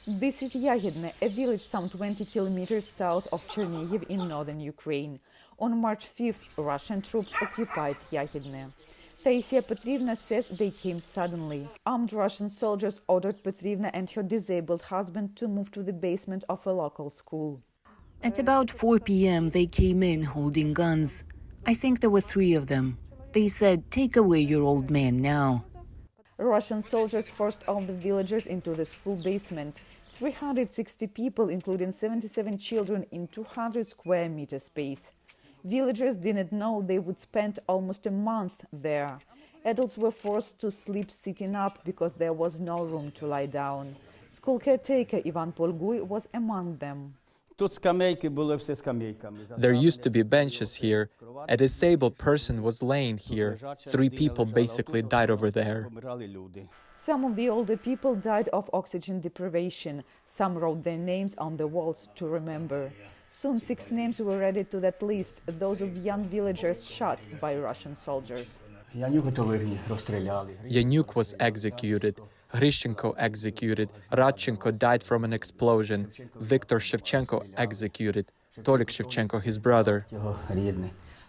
This is Yagidne, a village some 20 kilometers south of Chernihiv in northern Ukraine. On March 5th, Russian troops occupied Yagidne. Taisia Petrivna says they came suddenly. Armed Russian soldiers ordered Petrivna and her disabled husband to move to the basement of a local school. At about 4 p.m., they came in holding guns. I think there were 3 of them. They said, "Take away your old man now." Russian soldiers forced all the villagers into the school basement. 360 people, including 77 children, in 200 square meter space. Villagers didn't know they would spend almost a month there. Adults were forced to sleep sitting up because there was no room to lie down. School caretaker Ivan Polgui was among them. There used to be benches here. A disabled person was laying here. 3 people basically died over there. Some of the older people died of oxygen deprivation. Some wrote their names on the walls to remember. Soon 6 names were added to that list, those of young villagers shot by Russian soldiers. Yanuk was executed. Grishchenko executed. Radchenko died from an explosion. Viktor Shevchenko executed. Tolik Shevchenko, his brother.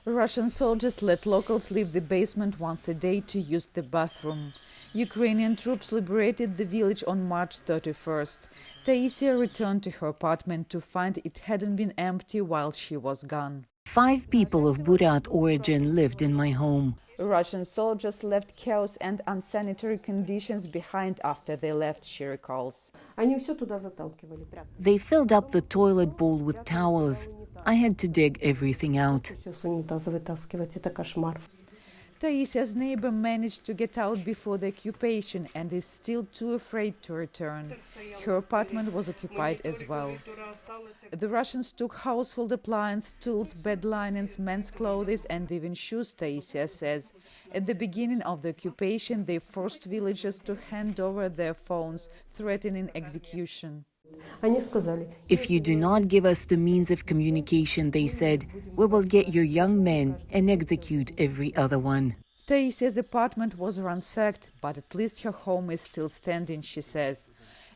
Russian soldiers let locals leave the basement once a day to use the bathroom. Ukrainian troops liberated the village on March 31st. Taisia returned to her apartment to find it hadn't been empty while she was gone. 5 people of Buryat origin lived in my home. Russian soldiers left chaos and unsanitary conditions behind after they left, she recalls. They filled up the toilet bowl with towels. I had to dig everything out. Taisia's neighbor managed to get out before the occupation and is still too afraid to return. Her apartment was occupied as well. The Russians took household appliances, tools, bed linens, men's clothes and even shoes, Taisia says. At the beginning of the occupation, they forced villagers to hand over their phones, threatening execution. If you do not give us the means of communication, they said, we will get your young men and execute every other one. Taisia's apartment was ransacked, but at least her home is still standing, she says.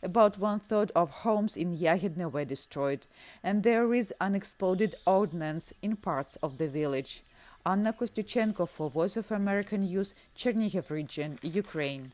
About 1/3 of homes in Yagidne were destroyed, and there is unexploded ordnance in parts of the village. Anna Kostyuchenko for Voice of America News, Chernihiv region, Ukraine.